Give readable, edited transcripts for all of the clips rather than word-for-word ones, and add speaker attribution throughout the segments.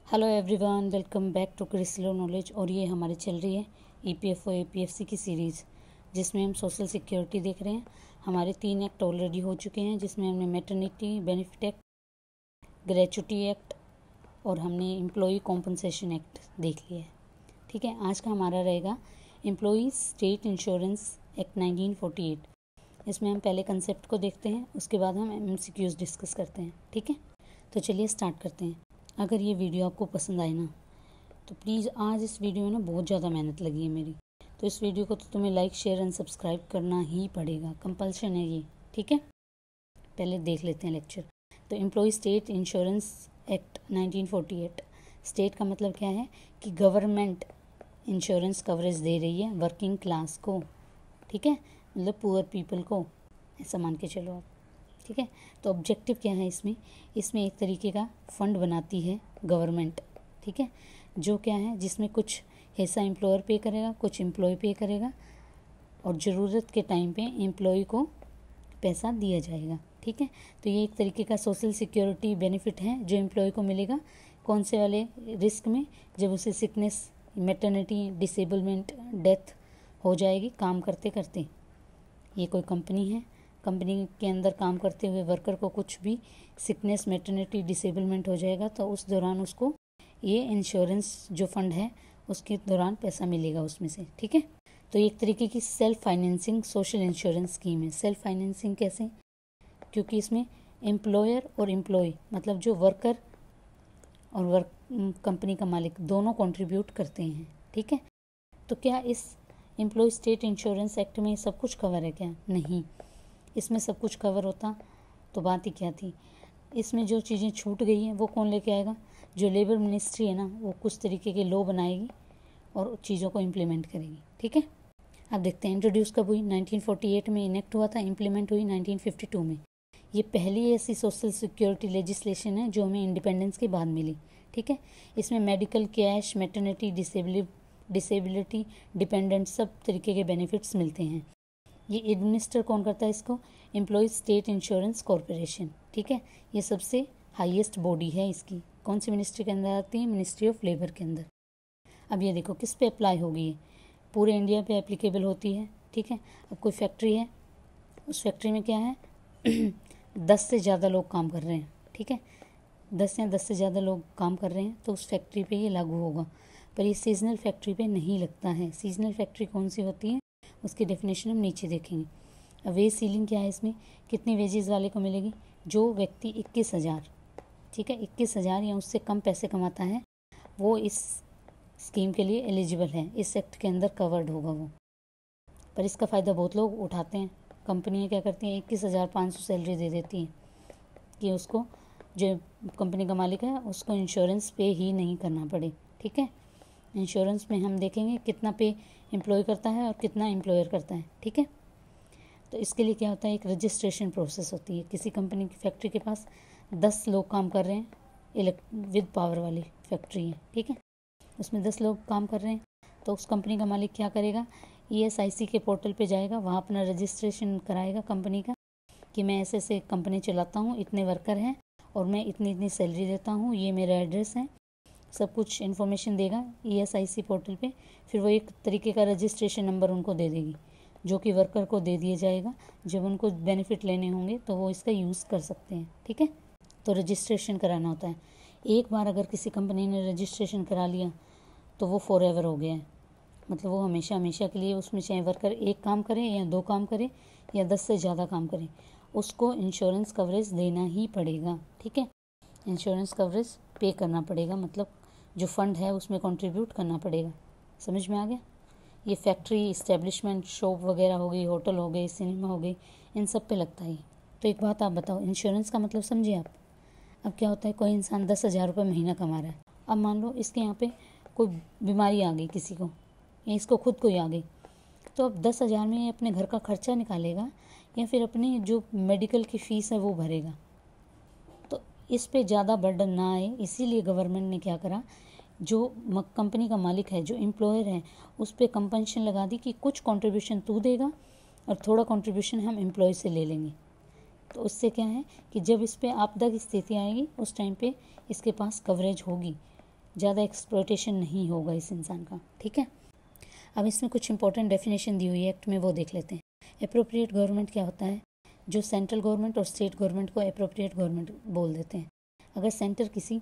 Speaker 1: Hello everyone, welcome back to Krislo knowledge. और ये हमारी चल रही है ईपीएफओ एपीएफसी की सीरीज़, जिसमें हम सोशल सिक्योरिटी देख रहे हैं। हमारे 3 एक्ट ऑलरेडी हो चुके हैं, जिसमें हमने maternity benefit act, gratuity act और हमने एम्प्लॉई कॉम्पनसेशन एक्ट देख लिया है। ठीक है, आज का हमारा रहेगा एम्प्लॉई स्टेट इंश्योरेंस एक्ट 1948। इसमें हम पहले कंसेप्ट को देखते हैं, उसके बाद हम एमसीक्यूज डिस्कस करते हैं। ठीक है, तो चलिए स्टार्ट करते हैं। अगर ये वीडियो आपको पसंद आए ना, तो प्लीज़, आज इस वीडियो में ना बहुत ज़्यादा मेहनत लगी है मेरी, तो इस वीडियो को तो तुम्हें लाइक शेयर एंड सब्सक्राइब करना ही पड़ेगा, कंपल्शन है ये। ठीक है, पहले देख लेते हैं लेक्चर। तो employee state insurance act 1948। State का मतलब क्या है कि गवर्नमेंट इंश्योरेंस कवरेज दे रही है वर्किंग क्लास को। ठीक है, मतलब पुअर पीपल को, ऐसा मान के चलो आप। ठीक है, तो ऑब्जेक्टिव क्या है इसमें एक तरीके का फंड बनाती है गवर्नमेंट। ठीक है, जो क्या है, जिसमें कुछ हिस्सा एम्प्लॉयर पे करेगा, कुछ एम्प्लॉय पे करेगा, और ज़रूरत के टाइम पे एम्प्लॉय को पैसा दिया जाएगा। ठीक है, तो ये एक तरीके का सोशल सिक्योरिटी बेनिफिट है जो एम्प्लॉय को मिलेगा। कौन से वाले रिस्क में? जब उसे सिकनेस, मैटरनिटी, डिसेबलमेंट, डेथ हो जाएगी काम करते करते। ये कोई कंपनी है, कंपनी के अंदर काम करते हुए वर्कर को कुछ भी सिकनेस, मैटरनिटी, डिसेबलमेंट हो जाएगा, तो उस दौरान उसको ये इंश्योरेंस जो फंड है उसके दौरान पैसा मिलेगा उसमें से। ठीक है, तो एक तरीके की self financing social insurance scheme है। सेल्फ फाइनेंसिंग कैसे? क्योंकि इसमें एम्प्लॉयर और एम्प्लॉय, मतलब जो वर्कर और कंपनी का मालिक, दोनों कंट्रीब्यूट करते हैं। ठीक है, तो क्या इस एम्प्लॉय स्टेट इंश्योरेंस एक्ट में सब कुछ कवर है? क्या नहीं, इसमें सब कुछ कवर होता तो बात ही क्या थी। इसमें जो चीज़ें छूट गई हैं वो कौन लेके आएगा? जो लेबर मिनिस्ट्री है ना, वो कुछ तरीके के लॉ बनाएगी और चीज़ों को इम्प्लीमेंट करेगी। ठीक है, अब देखते हैं इंट्रोड्यूस कब हुई। 1948 में इनेक्ट हुआ था, इम्प्लीमेंट हुई 1952 में। ये पहली ऐसी सोशल सिक्योरिटी लेजिस्लेशन है जो हमें इंडिपेंडेंस के बाद मिली। ठीक है, इसमें medical, cash, maternity, disability, dependent, सब तरीके के बेनिफिट्स मिलते हैं। ये एडमिनिस्टर कौन करता है इसको? Employees state insurance corporation. ठीक है, ये सबसे हाईएस्ट बॉडी है इसकी। कौन सी मिनिस्ट्री के अंदर आती है? मिनिस्ट्री ऑफ लेबर के अंदर। अब ये देखो किस पे अप्लाई होगी ये? पूरे इंडिया पे एप्लीकेबल होती है। ठीक है, अब कोई फैक्ट्री है, उस फैक्ट्री में क्या है 10 से ज़्यादा लोग काम कर रहे हैं। ठीक है, 10 से ज़्यादा लोग काम कर रहे हैं तो उस फैक्ट्री पे ये लागू होगा। पर ये सीजनल फैक्ट्री पे नहीं लगता है। सीजनल फैक्ट्री कौन सी होती है, उसकी डेफिनेशन हम नीचे देखेंगे। अब वेज सीलिंग क्या है इसमें? कितनी वेजेस वाले को मिलेगी? जो व्यक्ति 21,000, ठीक है, 21,000 या उससे कम पैसे कमाता है, वो इस स्कीम के लिए एलिजिबल है, इस एक्ट के अंदर कवर्ड होगा वो। पर इसका फ़ायदा बहुत लोग उठाते हैं। कंपनियाँ क्या करती हैं, 21,500 सैलरी दे देती हैं कि उसको, जो कंपनी का मालिक है, उसको इंश्योरेंस पे ही नहीं करना पड़े। ठीक है, इंश्योरेंस में हम देखेंगे कितना पे एम्प्लॉय करता है और कितना एम्प्लॉयर करता है। ठीक है, तो इसके लिए क्या होता है, एक रजिस्ट्रेशन प्रोसेस होती है। किसी कंपनी की फैक्ट्री के पास 10 लोग काम कर रहे हैं, विद पावर वाली फैक्ट्री है। ठीक है, उसमें 10 लोग काम कर रहे हैं, तो उस कंपनी का मालिक क्या करेगा, ESIC के पोर्टल पे जाएगा, वहाँ अपना रजिस्ट्रेशन कराएगा कंपनी का कि मैं ऐसे ऐसे कंपनी चलाता हूँ, इतने वर्कर हैं और मैं इतनी इतनी सैलरी देता हूँ, ये मेरा एड्रेस है, सब कुछ इन्फॉर्मेशन देगा ESIC पोर्टल पे। फिर वो एक तरीके का रजिस्ट्रेशन नंबर उनको दे देगी, जो कि वर्कर को दे दिया जाएगा। जब उनको बेनिफिट लेने होंगे तो वो इसका यूज़ कर सकते हैं। ठीक है, तो रजिस्ट्रेशन कराना होता है। एक बार अगर किसी कंपनी ने रजिस्ट्रेशन करा लिया तो वो फॉरएवर हो गया है, मतलब वो हमेशा हमेशा के लिए, उसमें चाहे वर्कर 1 काम करे या 2 काम करे या 10 से ज़्यादा काम करे, उसको इंश्योरेंस कवरेज देना ही पड़ेगा। ठीक है, इंश्योरेंस कवरेज पे करना पड़ेगा, मतलब जो फंड है उसमें कंट्रीब्यूट करना पड़ेगा। समझ में आ गया? ये फैक्ट्री, इस्टेब्लिशमेंट, शॉप वगैरह हो गई, होटल हो गए, सिनेमा हो गई, इन सब पे लगता है। तो एक बात आप बताओ, इंश्योरेंस का मतलब समझिए आप। अब क्या होता है, कोई इंसान 10,000 रुपये महीना कमा रहा है। अब मान लो इसके यहाँ पे कोई बीमारी आ गई किसी को, या इसको खुद को ही आ गई, तो अब 10,000 में ये अपने घर का खर्चा निकालेगा या फिर अपनी जो मेडिकल की फ़ीस है वो भरेगा? तो इस पे ज़्यादा बर्डन ना आए, इसीलिए गवर्नमेंट ने क्या करा, जो कंपनी का मालिक है, जो एम्प्लॉयर है, उस पर कंपनसेशन लगा दी कि कुछ कंट्रीब्यूशन तू देगा और थोड़ा कंट्रीब्यूशन हम एम्प्लॉय से ले लेंगे। तो उससे क्या है कि जब इस पर आपदा की स्थिति आएगी उस टाइम पे इसके पास कवरेज होगी। ज़्यादा एक्सप्लॉयटेशन नहीं होगा इस इंसान का। ठीक है, अब इसमें कुछ इंपॉर्टेंट डेफिनेशन दी हुई है एक्ट में, वो देख लेते हैं। एप्रोप्रिएट गवर्नमेंट क्या होता है? जो सेंट्रल गवर्नमेंट और स्टेट गवर्नमेंट को एप्रोप्रिएट गवर्नमेंट बोल देते हैं। अगर सेंटर किसी,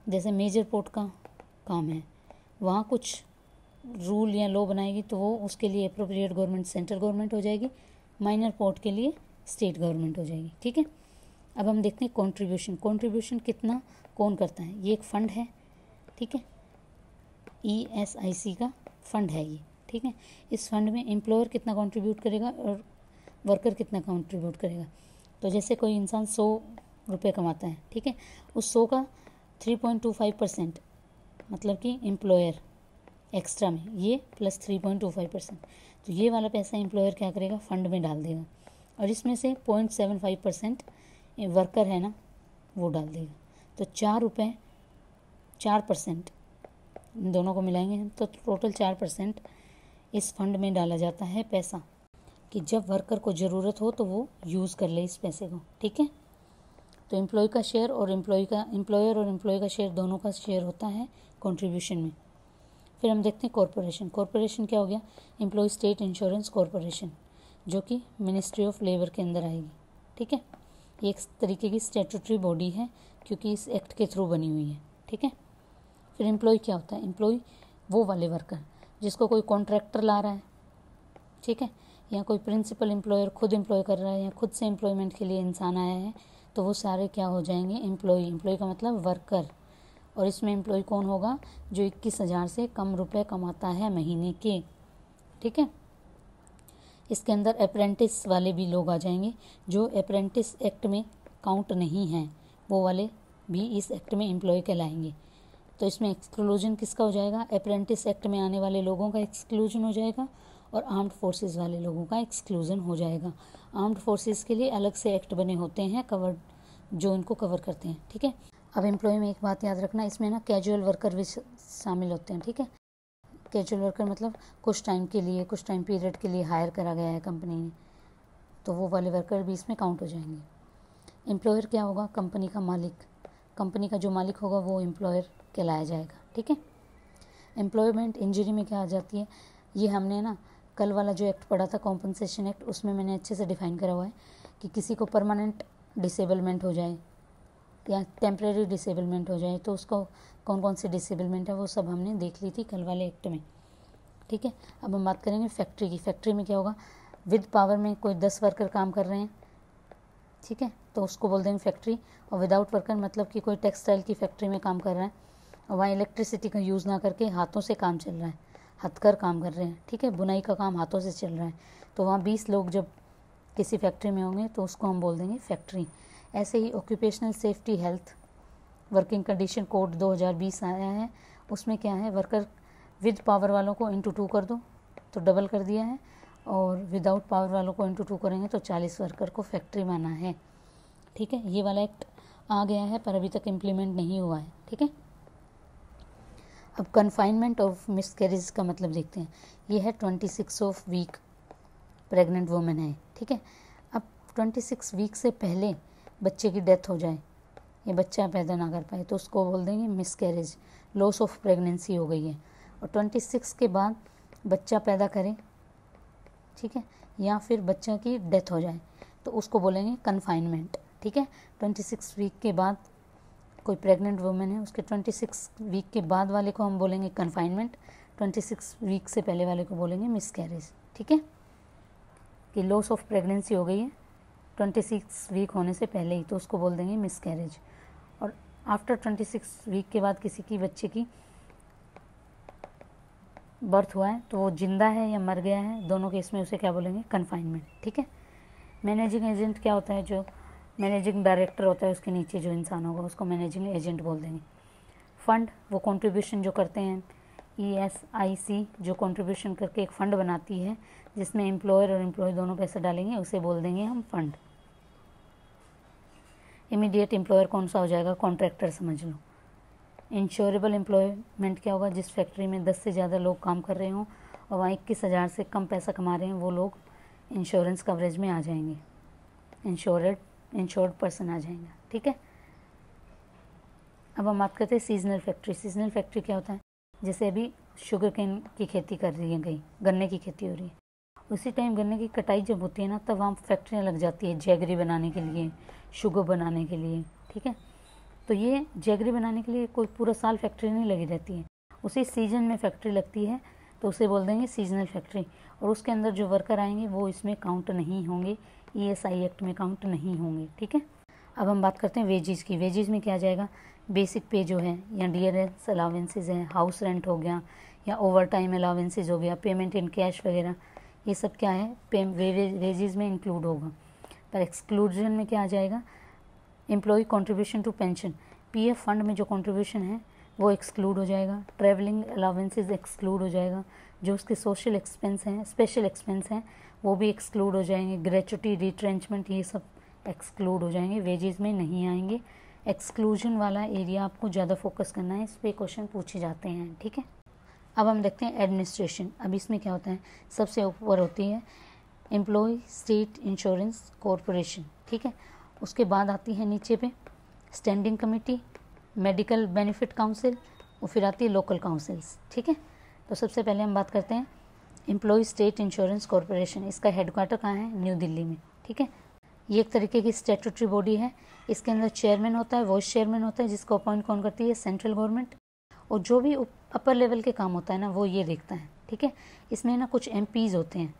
Speaker 1: जैसे मेजर पोर्ट का काम है, वहाँ कुछ रूल या लॉ बनाएगी तो वो उसके लिए एप्रोप्रिएट गवर्नमेंट सेंट्रल गवर्नमेंट हो जाएगी, माइनर पोर्ट के लिए स्टेट गवर्नमेंट हो जाएगी। ठीक है, अब हम देखते हैं कंट्रीब्यूशन। कंट्रीब्यूशन कितना कौन करता है? ये एक फ़ंड है, ठीक है, ESIC का फंड है ये। ठीक है, इस फंड में एम्प्लॉयर कितना कंट्रीब्यूट करेगा और वर्कर कितना कंट्रीब्यूट करेगा। तो जैसे कोई इंसान 100 रुपये कमाता है, ठीक है, उस 100 का 3.25% मतलब कि एम्प्लॉयर एक्स्ट्रा में, ये प्लस 3.25%, तो ये वाला पैसा एम्प्लॉयर क्या करेगा? फंड में डाल देगा, और इसमें से 0.75% वर्कर है ना, वो डाल देगा। तो 4% इन दोनों को मिलाएंगे हम तो टोटल 4% इस फंड में डाला जाता है पैसा, कि जब वर्कर को ज़रूरत हो तो वो यूज़ कर ले इस पैसे को। ठीक है, तो एम्प्लॉय का शेयर और एम्प्लॉयर और एम्प्लॉय का शेयर, दोनों का शेयर होता है कंट्रीब्यूशन में। फिर हम देखते हैं कॉरपोरेशन। कॉरपोरेशन क्या हो गया? एम्प्लॉय स्टेट इंश्योरेंस कॉरपोरेशन, जो कि मिनिस्ट्री ऑफ लेबर के अंदर आएगी। ठीक है, ये एक तरीके की स्टैट्यूटरी बॉडी है क्योंकि इस एक्ट के थ्रू बनी हुई है। ठीक है, फिर एम्प्लॉय क्या होता है? एम्प्लॉय वो वाले वर्कर जिसको कोई कॉन्ट्रैक्टर ला रहा है, ठीक है, या कोई प्रिंसिपल एम्प्लॉयर खुद एम्प्लॉय कर रहा है, या खुद से एम्प्लॉयमेंट के लिए इंसान आया है, तो वो सारे क्या हो जाएंगे? एम्प्लॉय। एम्प्लॉय का मतलब वर्कर, और इसमें एम्प्लॉय कौन होगा? जो 21,000 से कम रुपए कमाता है महीने के। ठीक है, इसके अंदर अप्रेंटिस वाले भी लोग आ जाएंगे, जो अप्रेंटिस एक्ट में काउंट नहीं हैं, वो वाले भी इस एक्ट में एम्प्लॉय कहलाएंगे। तो इसमें एक्सक्लूजन किसका हो जाएगा? अप्रेंटिस एक्ट में आने वाले लोगों का एक्सक्लूजन हो जाएगा, और आर्म्ड फोर्सेस वाले लोगों का एक्सक्लूजन हो जाएगा। आर्म्ड फोर्सेस के लिए अलग से एक्ट बने होते हैं कवर, जो इनको कवर करते हैं। ठीक है, अब एम्प्लॉय में एक बात याद रखना, इसमें ना कैजुअल वर्कर भी शामिल होते हैं। ठीक है, कैजुअल वर्कर मतलब कुछ टाइम के लिए, कुछ टाइम पीरियड के लिए हायर करा गया है कंपनी ने, तो वो वाले वर्कर भी इसमें काउंट हो जाएंगे। एम्प्लॉयर क्या होगा? कंपनी का मालिक। कंपनी का जो मालिक होगा वो एम्प्लॉयर कहलाया जाएगा। ठीक है, एम्प्लॉयमेंट इंजरी में क्या आ जाती है? ये हमने ना कल वाला जो एक्ट पढ़ा था कॉम्पनसेशन एक्ट, उसमें मैंने अच्छे से डिफाइन करा हुआ है कि किसी को परमानेंट डिसेबलमेंट हो जाए या टेम्परेरी डिसेबलमेंट हो जाए, तो उसको कौन कौन सी डिसेबलमेंट है वो सब हमने देख ली थी कल वाले एक्ट में। ठीक है, अब हम बात करेंगे फैक्ट्री की। फैक्ट्री में क्या होगा? विद पावर में कोई 10 वर्कर काम कर रहे हैं, ठीक है, तो उसको बोल देंगे फैक्ट्री। और विदाउट वर्कर मतलब कि कोई टेक्सटाइल की फैक्ट्री में काम कर रहा है और वहाँ इलेक्ट्रिसिटी का यूज़ ना करके हाथों से काम चल रहा है, हथकर काम कर रहे हैं। ठीक है, बुनाई का काम हाथों से चल रहा है, तो वहाँ 20 लोग जब किसी फैक्ट्री में होंगे तो उसको हम बोल देंगे फैक्ट्री। ऐसे ही occupational safety health working condition code 2020 आया है, उसमें क्या है? वर्कर विद पावर वालों को इंटू 2 कर दो तो डबल कर दिया है, और विदाउट पावर वालों को इंटू 2 करेंगे तो 40 वर्कर को फैक्ट्री माना है। ठीक है, ये वाला एक्ट आ गया है पर अभी तक इम्प्लीमेंट नहीं हुआ है। ठीक है, अब कन्फाइनमेंट ऑफ मिसकैरेज का मतलब देखते हैं। ये है 26 ऑफ वीक प्रेग्नेंट वुमेन है। ठीक है, अब 26 वीक से पहले बच्चे की डेथ हो जाए, ये बच्चा पैदा ना कर पाए, तो उसको बोल देंगे मिसकैरेज, लॉस ऑफ प्रेगनेंसी हो गई है। और 26 के बाद बच्चा पैदा करे, ठीक है, या फिर बच्चा की डेथ हो जाए, तो उसको बोलेंगे कन्फाइनमेंट। ठीक है, 26 वीक के बाद कोई प्रेग्नेंट वुमेन है, उसके 26 वीक के बाद वाले को हम बोलेंगे कन्फाइनमेंट, 26 वीक से पहले वाले को बोलेंगे मिसकैरेज। ठीक है, कि लॉस ऑफ प्रेगनेंसी हो गई है 26 वीक होने से पहले ही, तो उसको बोल देंगे मिसकैरेज। और आफ्टर 26 वीक के बाद किसी की बच्चे की बर्थ हुआ है, तो वो जिंदा है या मर गया है, दोनों केस में उसे क्या बोलेंगे? कन्फाइनमेंट। ठीक है, मैनेजिंग एजेंट क्या होता है? जो मैनेजिंग डायरेक्टर होता है उसके नीचे जो इंसान होगा उसको मैनेजिंग एजेंट बोल देंगे। फंड, वो कंट्रीब्यूशन जो करते हैं, ESIC जो कंट्रीब्यूशन करके एक फ़ंड बनाती है जिसमें एम्प्लॉयर और एम्प्लॉय दोनों पैसे डालेंगे, उसे बोल देंगे हम फंड। इमीडिएट एम्प्लॉयर कौन सा हो जाएगा? कॉन्ट्रैक्टर समझ लो। इंश्योरेबल एम्प्लॉयमेंट क्या होगा? जिस फैक्ट्री में 10 से ज़्यादा लोग काम कर रहे हों और वहाँ 21,000 से कम पैसा कमा रहे हैं, वो लोग इंश्योरेंस कवरेज में आ जाएंगे, इंश्योर्ड पर्सन आ जाएगा। ठीक है, अब हम बात करते हैं सीजनल फैक्ट्री। सीजनल फैक्ट्री क्या होता है, जैसे अभी शुगर केन की खेती कर रही है, कहीं गन्ने की खेती हो रही है, उसी टाइम गन्ने की कटाई जब होती है ना, तब वहाँ फैक्ट्रियाँ लग जाती है जैगरी बनाने के लिए, शुगर बनाने के लिए, ठीक है। तो ये जैगरी बनाने के लिए कोई पूरा साल फैक्ट्री नहीं लगी रहती है, उसी सीजन में फैक्ट्री लगती है, तो उसे बोल देंगे सीजनल फैक्ट्री। और उसके अंदर जो वर्कर आएंगे वो इसमें काउंट नहीं होंगे, ESI एक्ट में काउंट नहीं होंगे, ठीक है। अब हम बात करते हैं वेजेस की। वेजेस में क्या आ जाएगा, बेसिक पे जो है, या डियरेंस अलाउंसेज हैं, हाउस रेंट हो गया, या ओवर टाइम अलाउंसेज हो गया, पेमेंट इन कैश वगैरह, ये सब क्या है वेजेस में इंक्लूड होगा। पर एक्सक्लूजन में क्या आ जाएगा, employ contribution to pension, PF fund में जो कंट्रीब्यूशन है वो एक्सक्लूड हो जाएगा। ट्रैवलिंग अलाउंसेज एक्सक्लूड हो जाएगा, जो उसके सोशल एक्सपेंस हैं, स्पेशल एक्सपेंस हैं, वो भी एक्सक्लूड हो जाएंगे। ग्रेचुटी, रिट्रेंचमेंट, ये सब एक्सक्लूड हो जाएंगे, वेजेस में नहीं आएंगे। एक्सक्लूजन वाला एरिया आपको ज़्यादा फोकस करना है, इस पर क्वेश्चन पूछे जाते हैं, ठीक है। अब हम देखते हैं एडमिनिस्ट्रेशन। अब इसमें क्या होता है, सबसे ऊपर होती है एम्प्लॉय स्टेट इंश्योरेंस कॉरपोरेशन, ठीक है। उसके बाद आती है नीचे पे standing committee, medical benefit council, और फिर आती है लोकल काउंसिल्स, ठीक है। तो सबसे पहले हम बात करते हैं एम्प्लॉय स्टेट इंश्योरेंस कॉरपोरेशन। इसका हेडक्वार्टर कहाँ है, न्यू दिल्ली में, ठीक है। ये एक तरीके की स्टैट्यूटरी बॉडी है, इसके अंदर चेयरमैन होता है, वाइस चेयरमैन होता है, जिसको अपॉइंट कौन करती है, सेंट्रल गवर्नमेंट, और जो भी अपर लेवल के काम होता है ना वो ये देखता है, ठीक है। इसमें ना कुछ MPs होते हैं,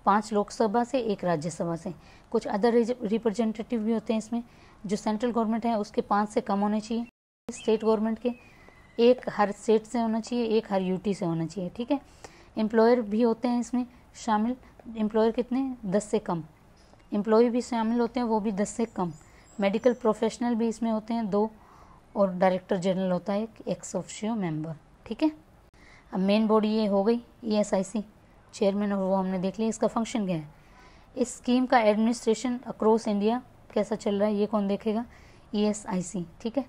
Speaker 1: 5 लोकसभा से, 1 राज्यसभा से, कुछ अदर रिप्रेजेंटेटिव भी होते हैं इसमें। जो सेंट्रल गवर्नमेंट है उसके 5 से कम होने चाहिए, स्टेट गवर्नमेंट के 1 हर स्टेट से होना चाहिए, 1 हर UT से होना चाहिए, ठीक है। एम्प्लॉयर भी होते हैं इसमें शामिल, एम्प्लॉयर कितने, 10 से कम। एम्प्लॉय भी शामिल होते हैं, वो भी 10 से कम। मेडिकल प्रोफेशनल भी इसमें होते हैं 2, और डायरेक्टर जनरल होता है एक एक्स ऑफिशियो मेंबर, ठीक है। अब मेन बॉडी ये हो गई ESIC, चेयरमैन, और वो हमने देख लिया। इसका फंक्शन क्या है, इस स्कीम का एडमिनिस्ट्रेशन अक्रॉस इंडिया कैसा चल रहा है ये कौन देखेगा, ESIC, ठीक है।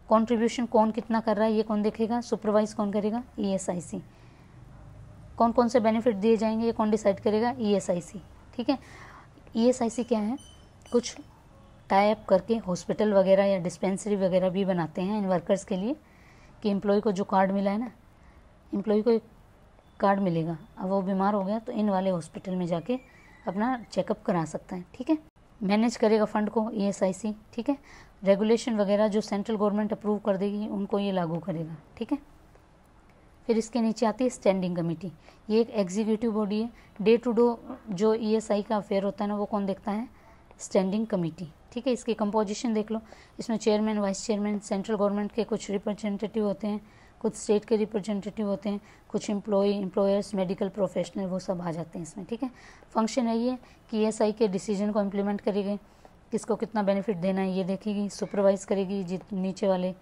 Speaker 1: कंट्रीब्यूशन कौन कितना कर रहा है ये कौन देखेगा, सुपरवाइज कौन करेगा, ESIC। कौन कौन से बेनिफिट दिए जाएंगे ये कौन डिसाइड करेगा, ESIC, ठीक है। ESIC क्या है, कुछ टाई अप करके हॉस्पिटल वगैरह या डिस्पेंसरी वगैरह भी बनाते हैं इन वर्कर्स के लिए, कि एम्प्लॉय को जो कार्ड मिला है ना, एम्प्लॉय को एक कार्ड मिलेगा, अब वो बीमार हो गया तो इन वाले हॉस्पिटल में जाके अपना चेकअप करा सकता है, ठीक है। मैनेज करेगा फंड को ESIC, ठीक है। रेगुलेशन वगैरह जो सेंट्रल गवर्नमेंट अप्रूव कर देगी उनको ये लागू करेगा, ठीक है। फिर इसके नीचे आती है स्टैंडिंग कमेटी, ये एक एग्जीक्यूटिव बॉडी है। डे टू डे जो ESI का अफेयर होता है ना वो कौन देखता है, स्टैंडिंग कमेटी, ठीक है। इसकी कंपोजिशन देख लो, इसमें chairman, vice chairman, central government के कुछ रिप्रेजेंटेटिव होते हैं, कुछ स्टेट के रिप्रेजेंटेटिव होते हैं, कुछ एम्प्लॉयर्स, मेडिकल प्रोफेशनल, वो सब आ जाते हैं इसमें, ठीक है। फंक्शन यही है कि ESI के डिसीजन को इम्प्लीमेंट करेगी, किसको कितना बेनिफिट देना है ये देखेगी, सुपरवाइज करेगी नीचे वाले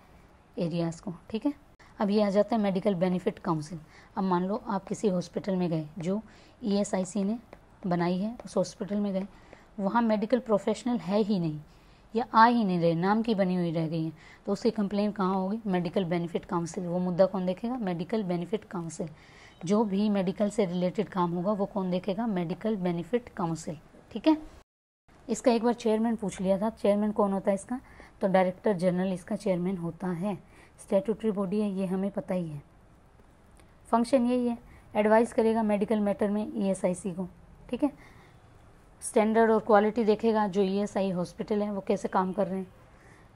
Speaker 1: एरियाज़ को, ठीक है। अब ये आ जाता है मेडिकल बेनिफिट काउंसिल। अब मान लो आप किसी हॉस्पिटल में गए जो ESIC ने बनाई है, उस हॉस्पिटल में गए, वहाँ मेडिकल प्रोफेशनल है ही नहीं या आ ही नहीं रहे, नाम की बनी हुई रह गई है, तो उसकी कंप्लेन कहाँ होगी, मेडिकल बेनिफिट काउंसिल। वो मुद्दा कौन देखेगा, मेडिकल बेनिफिट काउंसिल। जो भी मेडिकल से रिलेटेड काम होगा वो कौन देखेगा, मेडिकल बेनिफिट काउंसिल, ठीक है। इसका एक बार चेयरमैन पूछ लिया था, चेयरमैन कौन होता है इसका, तो डायरेक्टर जनरल इसका चेयरमैन होता है। स्टैट्यूटरी बॉडी है, ये हमें पता ही है। फंक्शन यही है, एडवाइस करेगा मेडिकल मैटर में ESIC को, ठीक है। स्टैंडर्ड और क्वालिटी देखेगा, जो ESI हॉस्पिटल है वो कैसे काम कर रहे हैं,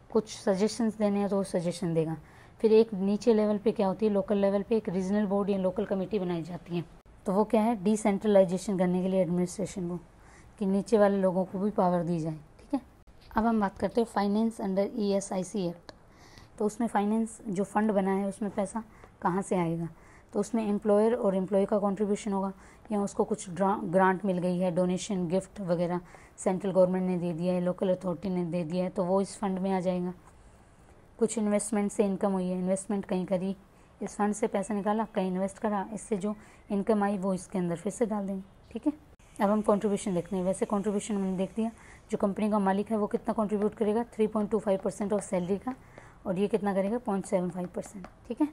Speaker 1: कुछ सजेशंस देने हैं तो वो सजेशन देगा। फिर एक नीचे लेवल पे क्या होती है, लोकल लेवल पे एक रीजनल बोर्ड या लोकल कमेटी बनाई जाती है, तो वो क्या है, डिसेंट्रलाइजेशन करने के लिए एडमिनिस्ट्रेशन को, कि नीचे वाले लोगों को भी पावर दी जाए, ठीक है। अब हम बात करते हैं फाइनेंस अंडर ESIC एक्ट। तो उसमें फाइनेंस जो फंड बना है उसमें पैसा कहाँ से आएगा, तो उसमें एम्प्लॉयर और एम्प्लॉय का कंट्रीब्यूशन होगा, या उसको कुछ ग्रांट मिल गई है, डोनेशन, गिफ्ट वगैरह सेंट्रल गवर्नमेंट ने दे दिया है, लोकल अथॉरिटी ने दे दिया है, तो वो इस फंड में आ जाएगा। कुछ इन्वेस्टमेंट से इनकम हुई है, इन्वेस्टमेंट कहीं करी, इस फंड से पैसा निकाला, कहीं इन्वेस्ट करा, इससे जो इनकम आई वो इसके अंदर फिर से डाल देंगे, ठीक है। अब हम कंट्रीब्यूशन देखते हैं। वैसे कंट्रीब्यूशन हमने देख दिया, जो कंपनी का मालिक है वो कितना कंट्रीब्यूट करेगा, 3.25% ऑफ सैलरी का, और ये कितना करेगा, 0.75%, ठीक है।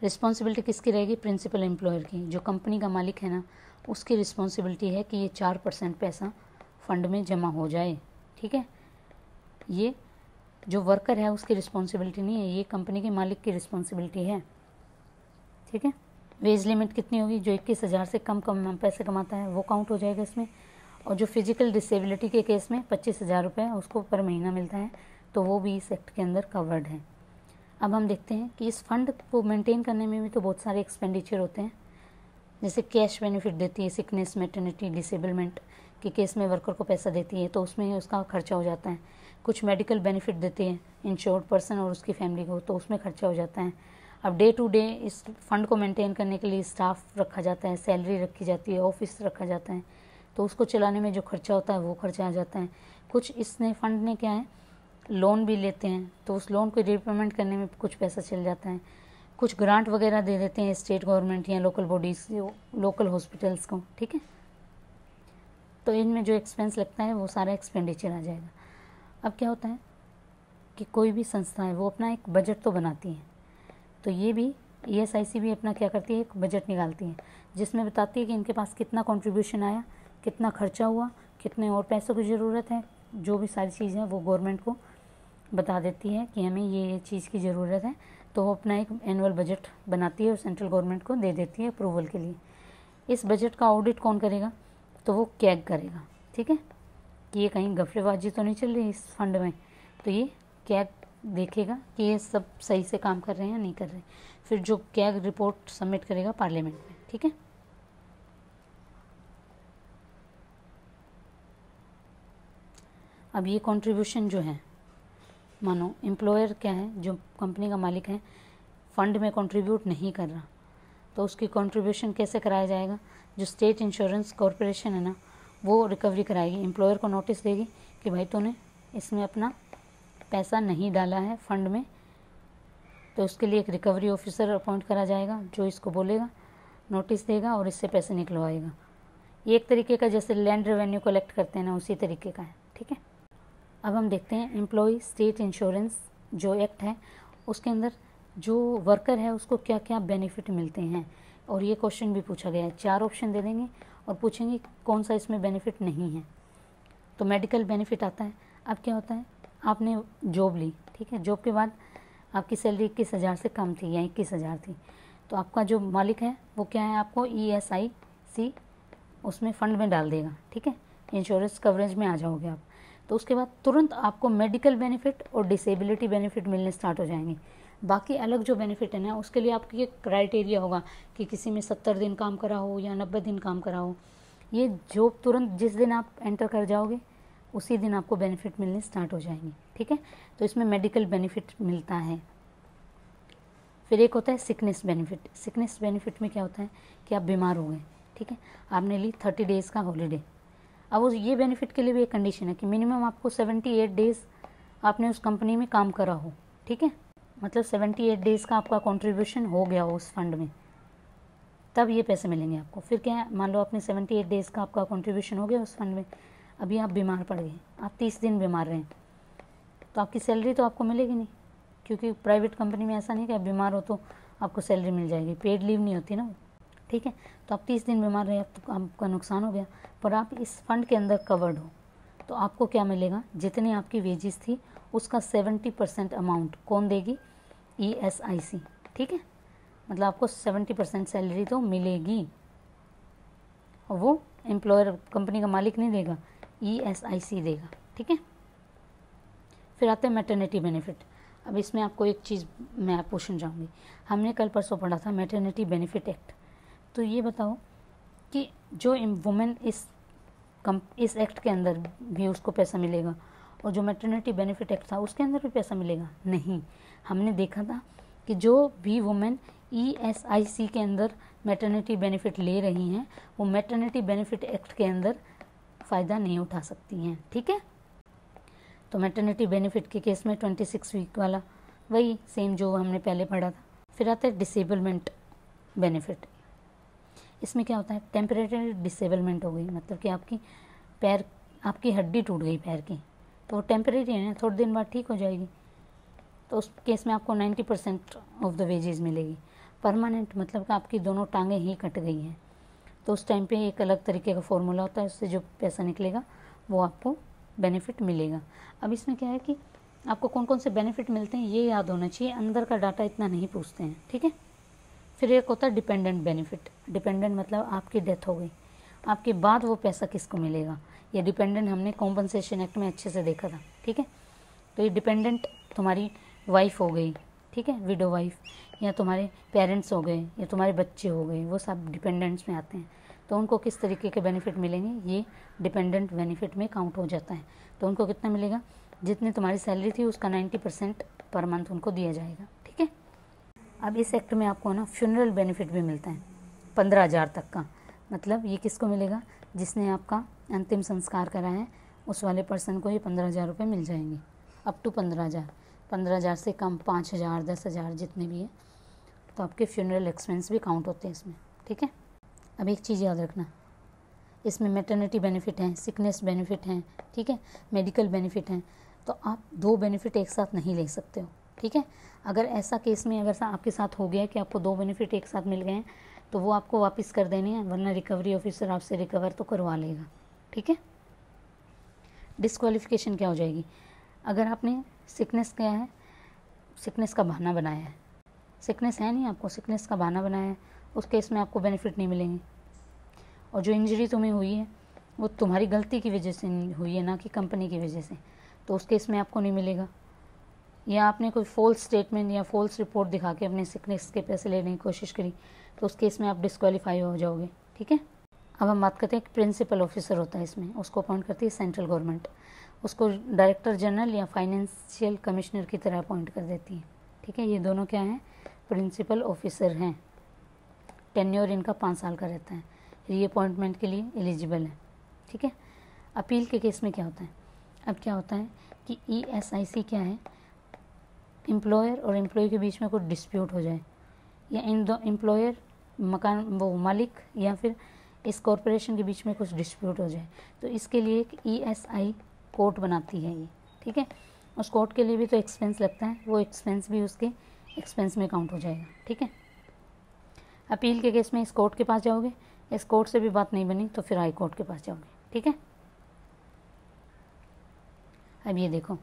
Speaker 1: रिस्पॉन्सिबिलिटी किसकी रहेगी, प्रिंसिपल एम्प्लॉयर की। जो कंपनी का मालिक है ना उसकी रिस्पॉन्सिबिलिटी है कि ये 4% पैसा फंड में जमा हो जाए, ठीक है। ये जो वर्कर है उसकी रिस्पॉन्सिबिलिटी नहीं है, ये कंपनी के मालिक की रिस्पॉन्सिबिलिटी है। ठीक है। वेज लिमिट कितनी होगी? जो 21,000 से कम पैसे कमाता है वो काउंट हो जाएगा इसमें। और जो फिजिकल डिसेबिलिटी के केस में 25,000 रुपये उसको पर महीना मिलता है, तो वो भी इस एक्ट के अंदर कवर्ड है। अब हम देखते हैं कि इस फंड को मेंटेन करने में भी तो बहुत सारे एक्सपेंडिचर होते हैं। जैसे कैश बेनिफिट देती है, सिकनेस, मैटरनिटी, डिसेबलमेंट के केस में वर्कर को पैसा देती है, तो उसमें उसका खर्चा हो जाता है। कुछ मेडिकल बेनिफिट देती है इंश्योर्ड पर्सन और उसकी फैमिली को, तो उसमें खर्चा हो जाता है। अब डे टू डे इस फंड को मेंटेन करने के लिए स्टाफ रखा जाता है, सैलरी रखी जाती है, ऑफिस रखा जाता है, तो उसको चलाने में जो खर्चा होता है वो खर्चा आ जाता है। कुछ इसने फंड ने क्या है, लोन भी लेते हैं, तो उस लोन को रिपेमेंट करने में कुछ पैसा चल जाता है। कुछ ग्रांट वगैरह दे देते हैं स्टेट गवर्नमेंट या लोकल बॉडीज़, लोकल हॉस्पिटल्स को। ठीक है। तो इनमें जो एक्सपेंस लगता है वो सारा एक्सपेंडिचर आ जाएगा। अब क्या होता है कि कोई भी संस्था है वो अपना एक बजट तो बनाती है, तो ये भी ESIC भी अपना क्या करती है, एक बजट निकालती है जिसमें बताती है कि इनके पास कितना कंट्रीब्यूशन आया, कितना खर्चा हुआ, कितने और पैसों की ज़रूरत है। जो भी सारी चीज़ें वो गवर्नमेंट को बता देती है कि हमें ये चीज़ की ज़रूरत है, तो वो अपना एक एनुअल बजट बनाती है और सेंट्रल गवर्नमेंट को दे देती है अप्रूवल के लिए। इस बजट का ऑडिट कौन करेगा? तो वो कैग करेगा। ठीक है, कि ये कहीं गफलेबाजी तो नहीं चल रही इस फंड में, तो ये कैग देखेगा कि ये सब सही से काम कर रहे हैं या नहीं कर रहे। फिर जो कैग रिपोर्ट सबमिट करेगा पार्लियामेंट में। ठीक है। अब ये कंट्रीब्यूशन जो है, मानो एम्प्लॉयर क्या है, जो कंपनी का मालिक है, फंड में कंट्रीब्यूट नहीं कर रहा, तो उसकी कंट्रीब्यूशन कैसे कराया जाएगा? जो स्टेट इंश्योरेंस कॉरपोरेशन है ना, वो रिकवरी कराएगी, एम्प्लॉयर को नोटिस देगी कि भाई तूने इसमें अपना पैसा नहीं डाला है फंड में, तो उसके लिए एक रिकवरी ऑफिसर अपॉइंट करा जाएगा जो इसको बोलेगा, नोटिस देगा और इससे पैसे निकलवाएगा। ये एक तरीके का जैसे लैंड रेवेन्यू कलेक्ट करते हैं ना, उसी तरीके का है। ठीक है। अब हम देखते हैं एम्प्लॉय स्टेट इंश्योरेंस जो एक्ट है, उसके अंदर जो वर्कर है उसको क्या क्या बेनिफिट मिलते हैं, और ये क्वेश्चन भी पूछा गया है। 4 ऑप्शन दे देंगे और पूछेंगे कौन सा इसमें बेनिफिट नहीं है। तो मेडिकल बेनिफिट आता है। अब क्या होता है, आपने जॉब ली, ठीक है, जॉब के बाद आपकी सैलरी 21,000 से कम थी या 21,000 थी, तो आपका जो मालिक है वो क्या है, आपको ESIC उसमें फंड में डाल देगा। ठीक है, इंश्योरेंस कवरेज में आ जाओगे आप। तो उसके बाद तुरंत आपको मेडिकल बेनिफिट और डिसेबिलिटी बेनिफिट मिलने स्टार्ट हो जाएंगे। बाकी अलग जो बेनिफिट है ना, उसके लिए आपकी एक क्राइटेरिया होगा कि किसी में 70 दिन काम करा हो या 90 दिन काम करा हो। ये जॉब तुरंत जिस दिन आप एंटर कर जाओगे उसी दिन आपको बेनिफिट मिलने स्टार्ट हो जाएंगे। ठीक है, तो इसमें मेडिकल बेनिफिट मिलता है। फिर एक होता है सिकनेस बेनिफिट। सिकनेस बेनिफिट में क्या होता है कि आप बीमार हो गए, ठीक है, आपने ली 30 डेज़ का हॉलीडे। अब उस ये बेनिफिट के लिए भी एक कंडीशन है कि मिनिमम आपको 78 डेज़ आपने उस कंपनी में काम करा हो। ठीक है, मतलब 78 डेज़ का आपका कंट्रीब्यूशन हो गया हो उस फंड में, तब ये पैसे मिलेंगे आपको। फिर क्या है, मान लो आपने 78 डेज़ का आपका कंट्रीब्यूशन हो गया उस फंड में, अभी आप बीमार पड़ गए, आप 30 दिन बीमार रहे, तो आपकी सैलरी तो आपको मिलेगी नहीं, क्योंकि प्राइवेट कंपनी में ऐसा नहीं कि आप बीमार हो तो आपको सैलरी मिल जाएगी, पेड लीव नहीं होती ना वो। ठीक है, तो आप 30 दिन बीमार रहे, तो आपका नुकसान हो गया, पर आप इस फंड के अंदर कवर्ड हो, तो आपको क्या मिलेगा, जितनी आपकी वेजेस थी उसका 70% अमाउंट कौन देगी, ESIC। ठीक है, मतलब आपको 70% सैलरी तो मिलेगी, और वो एम्प्लॉयर कंपनी का मालिक नहीं देगा, ESIC देगा। ठीक है, फिर आते हैं मैटरनिटी बेनिफिट। अब इसमें आपको एक चीज़ मैं पूछना चाहूँगी, हमने कल परसों पढ़ा था मैटरनिटी बेनिफिट एक्ट, तो ये बताओ कि जो वुमेन इस एक्ट के अंदर भी उसको पैसा मिलेगा, और जो मैटरनिटी बेनिफिट एक्ट था उसके अंदर भी पैसा मिलेगा? नहीं, हमने देखा था कि जो भी वुमेन ESIC के अंदर मैटरनिटी बेनिफिट ले रही हैं वो मैटरनिटी बेनिफिट एक्ट के अंदर फ़ायदा नहीं उठा सकती हैं। ठीक है, तो मैटरनिटी बेनिफिट के केस में 26 वीक वाला वही सेम जो हमने पहले पढ़ा था। फिर आता है डिसेबलमेंट बेनिफिट। इसमें क्या होता है, टेम्परेरी डिसेबलमेंट हो गई, मतलब कि आपकी हड्डी टूट गई पैर की, तो वो टेम्परेरी है ना, थोड़े दिन बाद ठीक हो जाएगी, तो उस केस में आपको 90% ऑफ द वेजेस मिलेगी। परमानेंट मतलब कि आपकी दोनों टांगें ही कट गई हैं, तो उस टाइम पे एक अलग तरीके का फॉर्मूला होता है, उससे जो पैसा निकलेगा वो आपको बेनिफिट मिलेगा। अब इसमें क्या है कि आपको कौन कौन से बेनिफिट मिलते हैं ये याद होना चाहिए, अंदर का डाटा इतना नहीं पूछते हैं, ठीक है। फिर एक होता है डिपेंडेंट बेनिफिट। डिपेंडेंट मतलब आपकी डेथ हो गई, आपके बाद वो पैसा किसको मिलेगा, ये डिपेंडेंट हमने कॉम्पनसेशन एक्ट में अच्छे से देखा था, ठीक है। तो ये डिपेंडेंट तुम्हारी वाइफ हो गई, ठीक है, विडो वाइफ, या तुम्हारे पेरेंट्स हो गए, या तुम्हारे बच्चे हो गए, वो सब डिपेंडेंट्स में आते हैं। तो उनको किस तरीके के बेनिफिट मिलेंगे, ये डिपेंडेंट बेनिफिट में काउंट हो जाता है। तो उनको कितना मिलेगा, जितनी तुम्हारी सैलरी थी उसका 90% पर मंथ उनको दिया जाएगा, ठीक है। अब इस एक्ट में आपको ना फ्यूनरल बेनिफिट भी मिलता है 15,000 तक का। मतलब ये किसको मिलेगा, जिसने आपका अंतिम संस्कार करा है उस वाले पर्सन को ये 15,000 रुपये मिल जाएंगे, अप टू 15,000। 15,000 से कम 5,000, 10,000 जितने भी है, तो आपके फ्यूनरल एक्सपेंस भी काउंट होते हैं इसमें, ठीक है। अब एक चीज़ याद रखना, इसमें मैटरनिटी बेनिफिट हैं, सिकनेस बेनिफिट हैं, ठीक है, मेडिकल बेनिफिट हैं। तो आप 2 बेनिफिट एक साथ नहीं ले सकते हो, ठीक है। अगर ऐसा केस में अगर आपके साथ हो गया कि आपको 2 बेनिफिट एक साथ मिल गए हैं तो वो आपको वापस कर देने हैं, वरना रिकवरी ऑफिसर आपसे रिकवर तो करवा लेगा, ठीक है। डिस्क्वालिफिकेशन क्या हो जाएगी, अगर आपने सिकनेस क्या है, सिकनेस का बहाना बनाया है, सिकनेस है नहीं आपको, सिकनेस का बहाना बनाया है, उस केस में आपको बेनिफिट नहीं मिलेंगे। और जो इंजरी तुम्हें हुई है वो तुम्हारी गलती की वजह से हुई है, ना कि कंपनी की वजह से, तो उस केस में आपको नहीं मिलेगा। या आपने कोई फॉल्स स्टेटमेंट या फॉल्स रिपोर्ट दिखा के अपने सिकनेस के पैसे लेने की कोशिश करी, तो उस केस में आप डिस्क्वालीफाई हो जाओगे, ठीक है। अब हम बात करते हैं कि प्रिंसिपल ऑफिसर होता है इसमें, उसको अपॉइंट करती है सेंट्रल गवर्नमेंट, उसको डायरेक्टर जनरल या फाइनेंशियल कमिश्नर की तरह अपॉइंट कर देती है, ठीक है। ये दोनों क्या हैं, प्रिंसिपल ऑफिसर हैं। टेन्योर इनका 5 साल का रहता है, रीअपॉइंटमेंट के लिए एलिजिबल है, ठीक है। अपील के केस में क्या होता है, अब क्या होता है कि ESIC क्या है, एम्प्लॉयर और एम्प्लॉय के बीच में कोई डिस्प्यूट हो जाए, या इन दो एम्प्लॉयर मकान वो मालिक या फिर इस कॉरपोरेशन के बीच में कुछ डिस्प्यूट हो जाए, तो इसके लिए एक ESI कोर्ट बनाती है ये, ठीक है। उस कोर्ट के लिए भी तो एक्सपेंस लगता है, वो एक्सपेंस भी उसके एक्सपेंस में काउंट हो जाएगा, ठीक है। अपील के केस में इस कोर्ट के पास जाओगे, इस कोर्ट से भी बात नहीं बनी तो फिर हाई कोर्ट के पास जाओगे, ठीक है। अब ये देखो,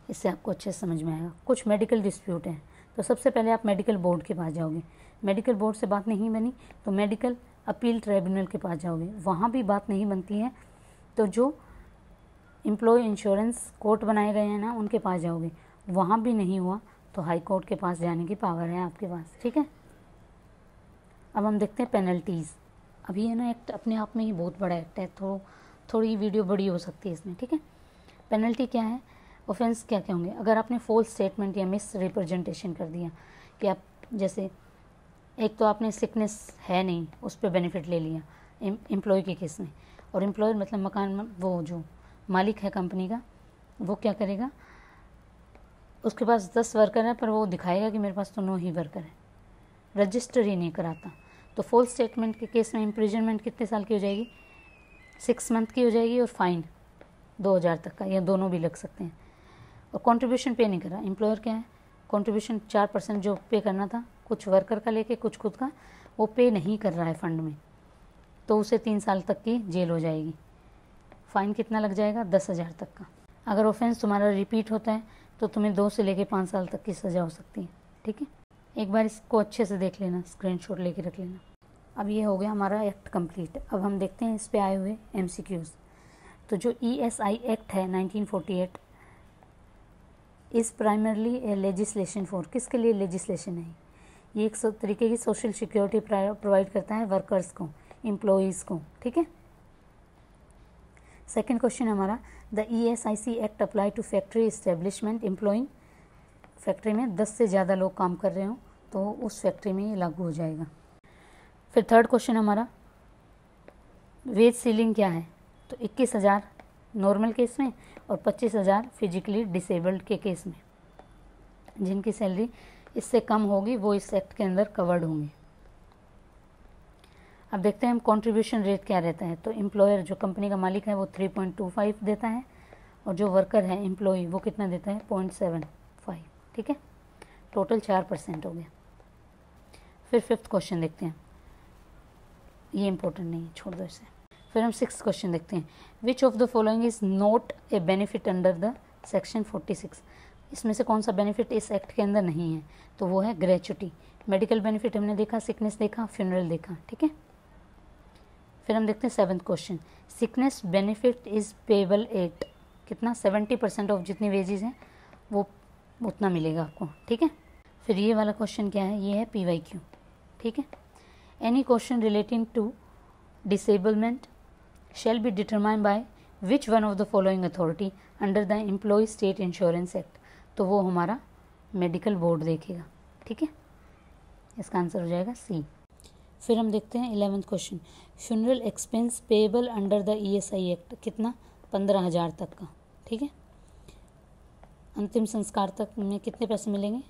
Speaker 1: इससे आपको अच्छे से समझ में आएगा। कुछ मेडिकल डिस्प्यूट है तो सबसे पहले आप मेडिकल बोर्ड के पास जाओगे, मेडिकल बोर्ड से बात नहीं बनी तो मेडिकल अपील ट्राइब्यूनल के पास जाओगे, वहाँ भी बात नहीं बनती है तो जो एम्प्लॉय इंश्योरेंस कोर्ट बनाए गए हैं ना उनके पास जाओगे, वहाँ भी नहीं हुआ तो हाई कोर्ट के पास जाने की पावर है आपके पास, ठीक है। अब हम देखते हैं पेनल्टीज़। अभी है ना एक्ट अपने आप में ही बहुत बड़ा एक्ट है, तो थोड़ी वीडियो बड़ी हो सकती है इसमें, ठीक है। पेनल्टी क्या है, ऑफेंस क्या क्या होंगे, अगर आपने फॉल्स स्टेटमेंट या मिस रिप्रेजेंटेशन कर दिया कि आप जैसे एक तो आपने सिकनेस है नहीं उस पर बेनिफिट ले लिया एम्प्लॉय के केस में, और एम्प्लॉयर मतलब मकान वो जो मालिक है कंपनी का, वो क्या करेगा, उसके पास 10 वर्कर है पर वो दिखाएगा कि मेरे पास तो 9 ही वर्कर है, रजिस्टर ही नहीं कराता, तो फॉल्स स्टेटमेंट के केस में इम्प्रिजनमेंट कितने साल की हो जाएगी, 6 मंथ की हो जाएगी, और फाइन 2,000 तक का, या दोनों भी लग सकते हैं। और कंट्रीब्यूशन पे नहीं करा, एम्प्लॉयर क्या है, कंट्रीब्यूशन 4% जो पे करना था कुछ वर्कर का लेके कुछ खुद का, वो पे नहीं कर रहा है फंड में, तो उसे 3 साल तक की जेल हो जाएगी। फ़ाइन कितना लग जाएगा, 10,000 तक का। अगर ऑफेंस तुम्हारा रिपीट होता है तो तुम्हें 2 से लेके 5 साल तक की सज़ा हो सकती है, ठीक है। एक बार इसको अच्छे से देख लेना, स्क्रीनशॉट लेके रख लेना। अब ये हो गया हमारा एक्ट कंप्लीट। अब हम देखते हैं इस पे आए हुए MCQs। तो जो ESI एक्ट है 1948 is primarily A legislation for, किसके लिए लेजिस्लेशन है, ये एक तरीके की सोशल सिक्योरिटी प्रोवाइड करता है वर्कर्स को, एम्प्लॉयज़ को, ठीक है। सेकेंड क्वेश्चन हमारा, the ESIC act apply to factory establishment employing, factory में 10 से ज़्यादा लोग काम कर रहे हों तो उस फैक्ट्री में ये लागू हो जाएगा। फिर थर्ड क्वेश्चन हमारा, वेज सीलिंग क्या है, तो 21,000 नॉर्मल केस में और 25,000 फिजिकली डिसेबल्ड के केस में, जिनकी सैलरी इससे कम होगी वो इस एक्ट के अंदर कवर्ड होंगे। अब देखते हैं हम कंट्रीब्यूशन रेट क्या रहता है। तो एम्प्लॉयर जो कंपनी का मालिक है वो 3.25 देता है, और जो वर्कर है एम्प्लॉय वो कितना देता है 0.75, ठीक है। टोटल 4% हो गया। फिर फिफ्थ क्वेश्चन देखते हैं, ये इंपॉर्टेंट नहीं है, छोड़ दो इसे। फिर हम सिक्स्थ क्वेश्चन देखते हैं, which of the following is not a benefit under the section 46, इसमें से कौन सा बेनिफिट इस एक्ट के अंदर नहीं है, तो वो है ग्रेच्युटी। मेडिकल बेनिफिट हमने देखा, सिकनेस देखा, फ्यूनरल देखा, ठीक है। फिर हम देखते हैं 7th question, sickness benefit is payable eight कितना, 70% ऑफ जितनी वेजेस हैं वो उतना मिलेगा आपको, ठीक है। फिर ये वाला क्वेश्चन क्या है, ये है PYQ, ठीक है। Any question relating to disablement shall be determined by which one of the following authority under the employ state insurance act, तो वो हमारा मेडिकल बोर्ड देखेगा, ठीक है। इसका आंसर हो जाएगा C। फिर हम देखते हैं 11th question, funeral expense payable under the ESI act कितना, 15,000 तक का, ठीक है। अंतिम संस्कार तक में कितने पैसे मिलेंगे,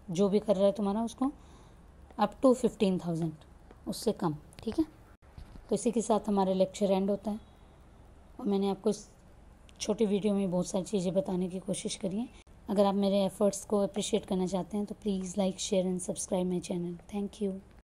Speaker 1: जो भी कर रहा है तुम्हारा उसको अप टू 15,000, उससे कम, ठीक है। तो इसी के साथ हमारा लेक्चर एंड होता है और मैंने आपको इस छोटी वीडियो में बहुत सारी चीज़ें बताने की कोशिश करी है। अगर आप मेरे एफर्ट्स को अप्रिशिएट करना चाहते हैं तो please like, share and subscribe my channel. Thank you.